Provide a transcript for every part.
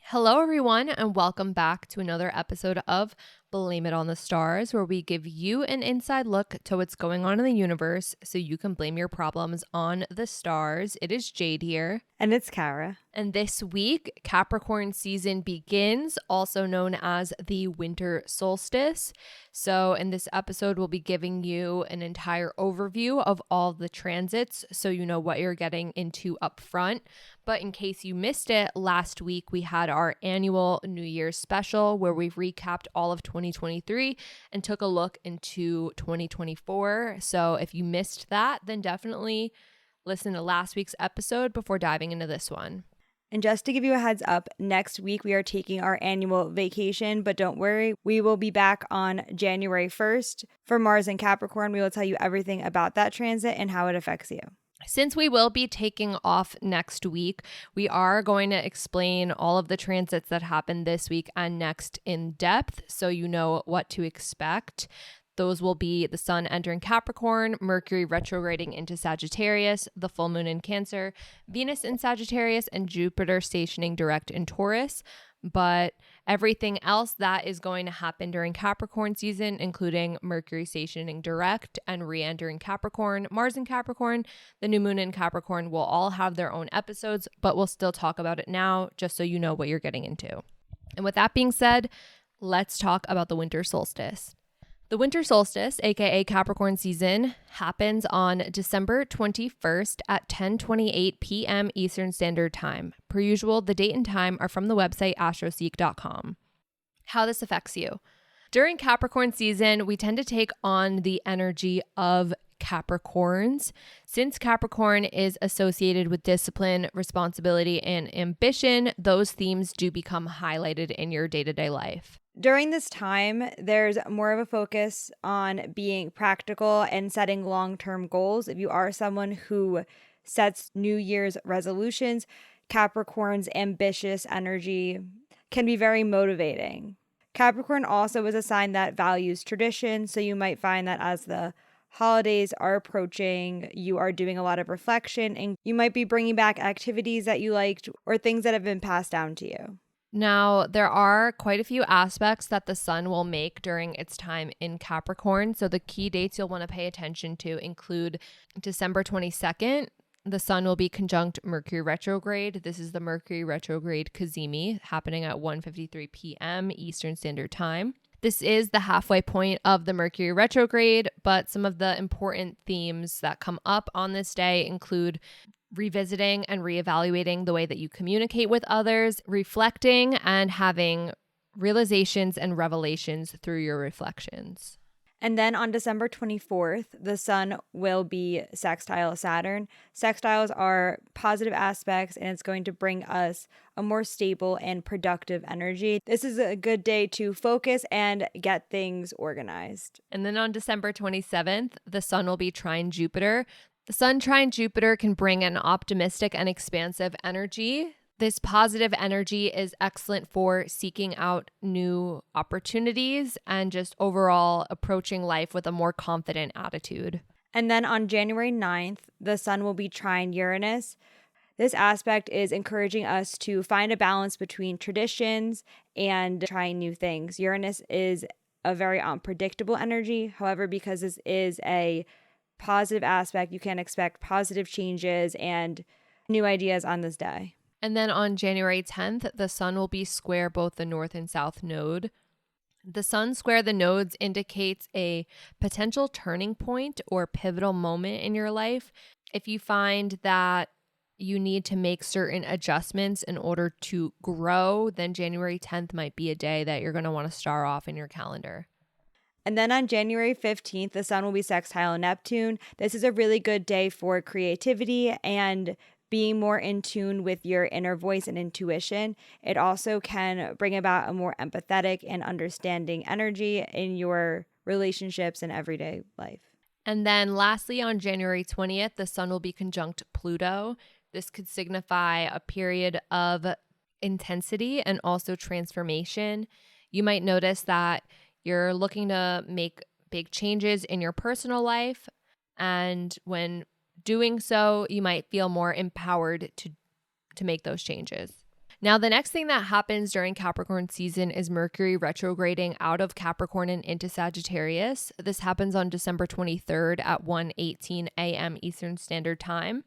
Hello, everyone, and welcome back to another episode of Blame It on the Stars, where we give you an inside look to what's going on in the universe so you can blame your problems on the stars. It is Jade here. And it's Kara. And this week, Capricorn season begins, also known as the winter solstice. So in this episode, we'll be giving you an entire overview of all the transits so you know what you're getting into up front. But in case you missed it, last week we had our annual New Year's special where we recapped all of 2023 and took a look into 2024. So if you missed that, then definitely listen to last week's episode before diving into this one. And just to give you a heads up, next week we are taking our annual vacation, but don't worry, we will be back on January 1st. For Mars and Capricorn, we will tell you everything about that transit and how it affects you. Since we will be taking off next week, we are going to explain all of the transits that happened this week and next in depth so you know what to expect. Those will be the sun entering Capricorn, Mercury retrograding into Sagittarius, the full moon in Cancer, Venus in Sagittarius, and Jupiter stationing direct in Taurus. But everything else that is going to happen during Capricorn season, including Mercury stationing direct and re-entering Capricorn, Mars in Capricorn, the new moon in Capricorn, will all have their own episodes, but we'll still talk about it now just so you know what you're getting into. And with that being said, let's talk about the winter solstice. The winter solstice, aka Capricorn season, happens on December 21st at 10:28 p.m. Eastern Standard Time. Per usual, the date and time are from the website astroseek.com. How this affects you. During Capricorn season, we tend to take on the energy of Capricorns. Since Capricorn is associated with discipline, responsibility, and ambition, those themes do become highlighted in your day-to-day life. During this time, there's more of a focus on being practical and setting long-term goals. If you are someone who sets New Year's resolutions, Capricorn's ambitious energy can be very motivating. Capricorn also is a sign that values tradition, so you might find that as the holidays are approaching, you are doing a lot of reflection and you might be bringing back activities that you liked or things that have been passed down to you. Now, there are quite a few aspects that the sun will make during its time in Capricorn. So the key dates you'll want to pay attention to include December 22nd. The sun will be conjunct Mercury retrograde. This is the Mercury retrograde Cazimi happening at 1:53 p.m. Eastern Standard Time. This is the halfway point of the Mercury retrograde, but some of the important themes that come up on this day include revisiting and reevaluating the way that you communicate with others, reflecting and having realizations and revelations through your reflections. And then on December 24th, the sun will be sextile Saturn. Sextiles are positive aspects, and it's going to bring us a more stable and productive energy. This is a good day to focus and get things organized. And then on December 27th, the sun will be trine Jupiter. The sun trine Jupiter can bring an optimistic and expansive energy. This positive energy is excellent for seeking out new opportunities and just overall approaching life with a more confident attitude. And then on January 9th, the sun will be trine Uranus. This aspect is encouraging us to find a balance between traditions and trying new things. Uranus is a very unpredictable energy. However, because this is a positive aspect, you can expect positive changes and new ideas on this day. And then on January 10th, the sun will be square both the north and south node. The sun square the nodes indicates a potential turning point or pivotal moment in your life. If you find that you need to make certain adjustments in order to grow, then January 10th might be a day that you're going to want to star off in your calendar. And then on January 15th, the sun will be sextile Neptune. This is a really good day for creativity and being more in tune with your inner voice and intuition. It also can bring about a more empathetic and understanding energy in your relationships and everyday life. And then lastly, on January 20th, the sun will be conjunct Pluto. This could signify a period of intensity and also transformation. You might notice that You're looking to make big changes in your personal life. And when doing so, you might feel more empowered to make those changes. Now, the next thing that happens during Capricorn season is Mercury retrograding out of Capricorn and into Sagittarius. This happens on December 23rd at 1:18 a.m. Eastern Standard Time.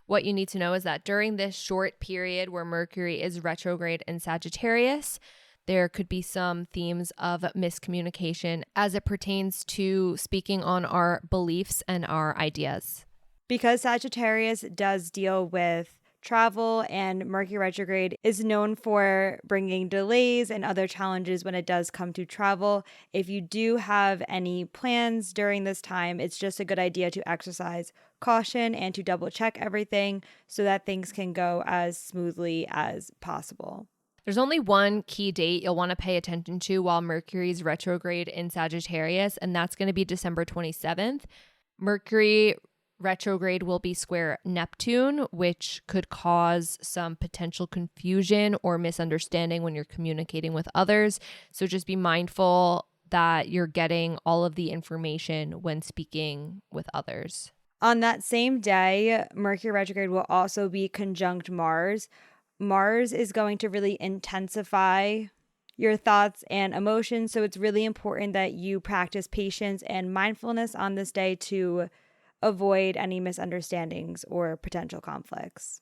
What you need to know is that during this short period where Mercury is retrograde in Sagittarius, there could be some themes of miscommunication as it pertains to speaking on our beliefs and our ideas. Because Sagittarius does deal with travel and Mercury retrograde is known for bringing delays and other challenges when it does come to travel. If you do have any plans during this time, it's just a good idea to exercise caution and to double check everything so that things can go as smoothly as possible. There's only one key date you'll want to pay attention to while Mercury's retrograde in Sagittarius, and that's going to be December 27th. Mercury retrograde will be square Neptune, which could cause some potential confusion or misunderstanding when you're communicating with others. So just be mindful that you're getting all of the information when speaking with others. On that same day, Mercury retrograde will also be conjunct Mars. Mars is going to really intensify your thoughts and emotions. So it's really important that you practice patience and mindfulness on this day to avoid any misunderstandings or potential conflicts.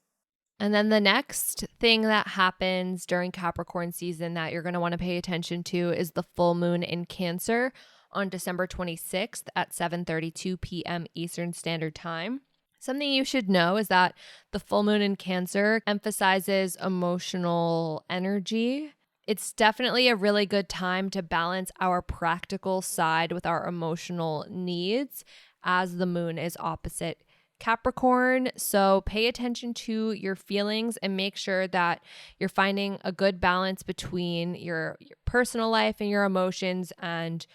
And then the next thing that happens during Capricorn season that you're going to want to pay attention to is the full moon in Cancer on December 26th at 7:32 p.m. Eastern Standard Time. Something you should know is that the full moon in Cancer emphasizes emotional energy. It's definitely a really good time to balance our practical side with our emotional needs as the moon is opposite Capricorn. So pay attention to your feelings and make sure that you're finding a good balance between your personal life and your emotions and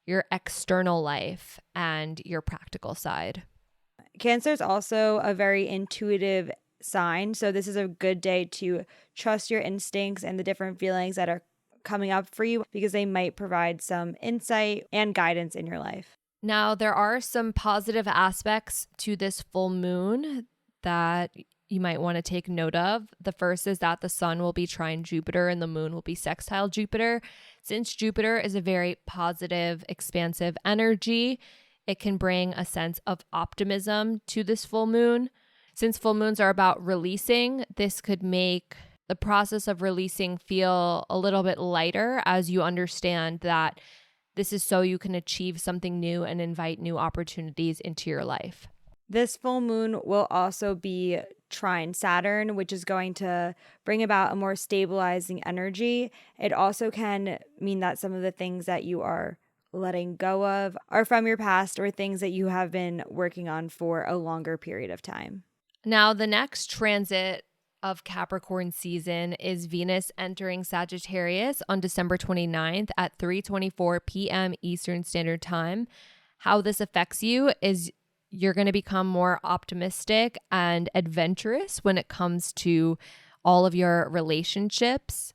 your external life and your practical side. Cancer is also a very intuitive sign. So this is a good day to trust your instincts and the different feelings that are coming up for you because they might provide some insight and guidance in your life. Now, there are some positive aspects to this full moon that you might want to take note of. The first is that the sun will be trine Jupiter and the moon will be sextile Jupiter. Since Jupiter is a very positive, expansive energy, it can bring a sense of optimism to this full moon. Since full moons are about releasing, this could make the process of releasing feel a little bit lighter as you understand that this is so you can achieve something new and invite new opportunities into your life. This full moon will also be trine Saturn, which is going to bring about a more stabilizing energy. It also can mean that some of the things that you are letting go of are from your past or things that you have been working on for a longer period of time. Now, the next transit of Capricorn season is Venus entering Sagittarius on December 29th at 3:24 p.m. Eastern Standard Time. How this affects you is you're going to become more optimistic and adventurous when it comes to all of your relationships.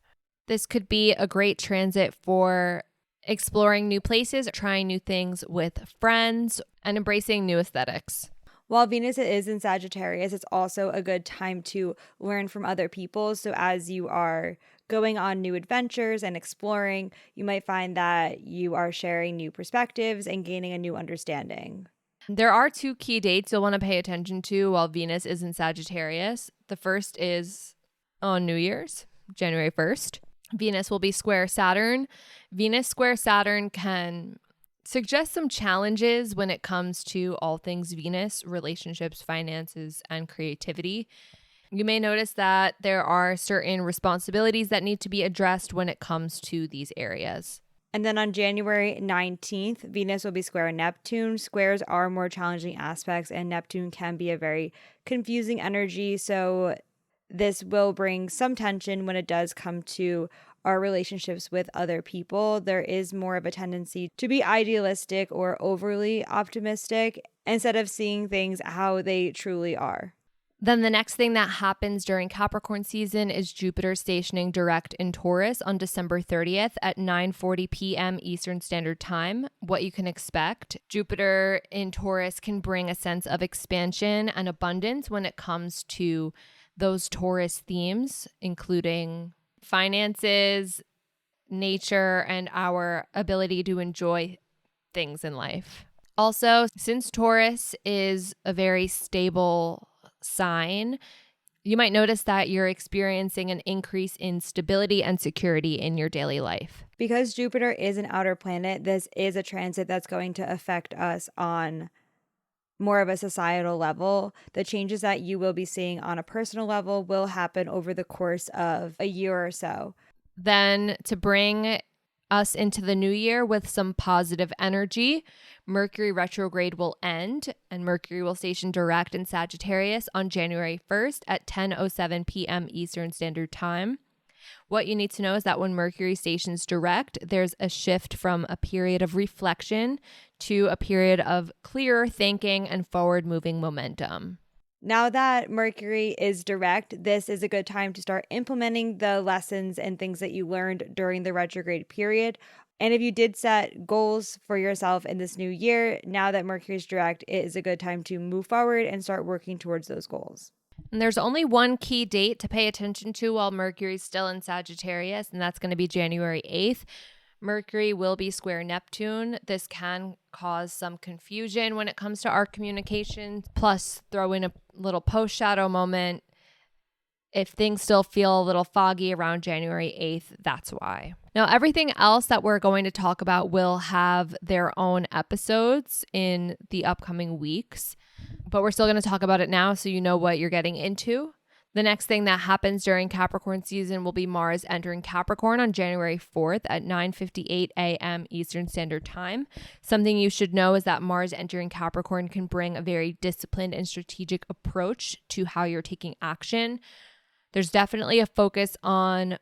This could be a great transit for exploring new places, trying new things with friends, and embracing new aesthetics. While Venus is in Sagittarius, it's also a good time to learn from other people. So as you are going on new adventures and exploring, you might find that you are sharing new perspectives and gaining a new understanding. There are two key dates you'll want to pay attention to while Venus is in Sagittarius. The first is on New Year's, January 1st. Venus will be square Saturn. Venus square Saturn can suggest some challenges when it comes to all things Venus, relationships, finances, and creativity. You may notice that there are certain responsibilities that need to be addressed when it comes to these areas. And then on January 19th, Venus will be square Neptune. Squares are more challenging aspects, and Neptune can be a very confusing energy. So this will bring some tension when it does come to our relationships with other people. There is more of a tendency to be idealistic or overly optimistic instead of seeing things how they truly are. Then the next thing that happens during Capricorn season is Jupiter stationing direct in Taurus on December 30th at 9:40 p.m. Eastern Standard Time. What you can expect: Jupiter in Taurus can bring a sense of expansion and abundance when it comes to those Taurus themes, including finances, nature, and our ability to enjoy things in life. Also, since Taurus is a very stable sign, you might notice that you're experiencing an increase in stability and security in your daily life. Because Jupiter is an outer planet, this is a transit that's going to affect us on more of a societal level. The changes that you will be seeing on a personal level will happen over the course of a year or so. Then, to bring us into the new year with some positive energy, Mercury retrograde will end and Mercury will station direct in Sagittarius on January 1st at 10:07 p.m. Eastern Standard Time. What you need to know is that when Mercury stations direct, there's a shift from a period of reflection to a period of clearer thinking and forward-moving momentum. Now that Mercury is direct, this is a good time to start implementing the lessons and things that you learned during the retrograde period. And if you did set goals for yourself in this new year, now that Mercury is direct, it is a good time to move forward and start working towards those goals. And there's only one key date to pay attention to while Mercury's still in Sagittarius, and that's going to be January 8th. Mercury will be square Neptune. This can cause some confusion when it comes to our communication. Plus, throw in a little post-shadow moment. If things still feel a little foggy around January 8th, that's why. Now, everything else that we're going to talk about will have their own episodes in the upcoming weeks, but we're still going to talk about it now so you know what you're getting into. The next thing that happens during Capricorn season will be Mars entering Capricorn on January 4th at 9:58 a.m. Eastern Standard Time. Something you should know is that Mars entering Capricorn can bring a very disciplined and strategic approach to how you're taking action. There's definitely a focus on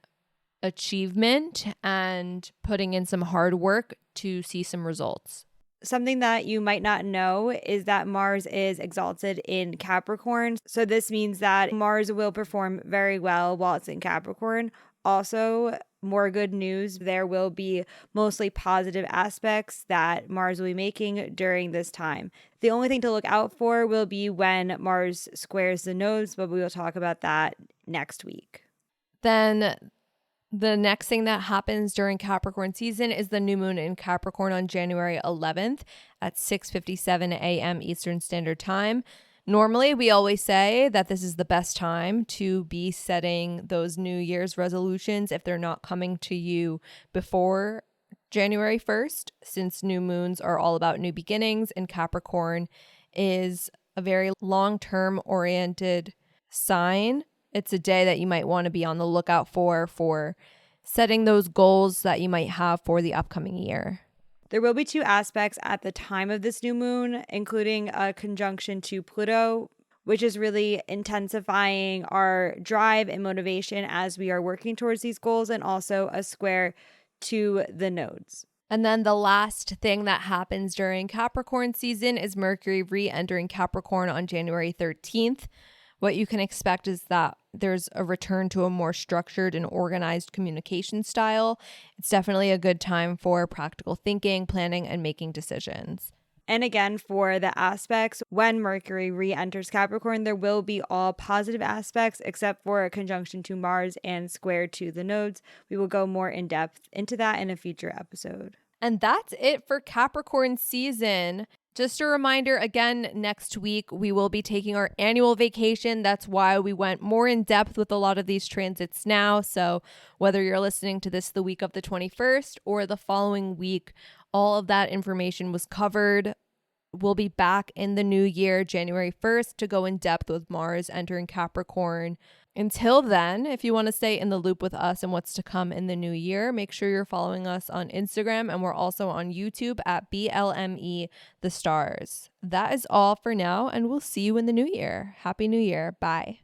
achievement and putting in some hard work to see some results. Something that you might not know is that Mars is exalted in Capricorn. So this means that Mars will perform very well while it's in Capricorn. Also, more good news, there will be mostly positive aspects that Mars will be making during this time. The only thing to look out for will be when Mars squares the nodes, but we will talk about that next week. Then the next thing that happens during Capricorn season is the new moon in Capricorn on January 11th at 6:57 a.m. Eastern Standard Time. Normally, we always say that this is the best time to be setting those New Year's resolutions if they're not coming to you before January 1st, since new moons are all about new beginnings, and Capricorn is a very long-term oriented sign. It's a day that you might want to be on the lookout for setting those goals that you might have for the upcoming year. There will be two aspects at the time of this new moon, including a conjunction to Pluto, which is really intensifying our drive and motivation as we are working towards these goals, and also a square to the nodes. And then the last thing that happens during Capricorn season is Mercury re-entering Capricorn on January 13th. What you can expect is that there's a return to a more structured and organized communication style. It's definitely a good time for practical thinking, planning, and making decisions. And again, for the aspects, when Mercury re-enters Capricorn, there will be all positive aspects except for a conjunction to Mars and square to the nodes. We will go more in depth into that in a future episode. And that's it for Capricorn season. Just a reminder, again, next week we will be taking our annual vacation. That's why we went more in depth with a lot of these transits now. So whether you're listening to this the week of the 21st or the following week, all of that information was covered. We'll be back in the new year, January 1st, to go in depth with Mars entering Capricorn. Until then, if you want to stay in the loop with us and what's to come in the new year, make sure you're following us on Instagram, and we're also on YouTube at BLME The Stars. That is all for now, and we'll see you in the new year. Happy New Year. Bye.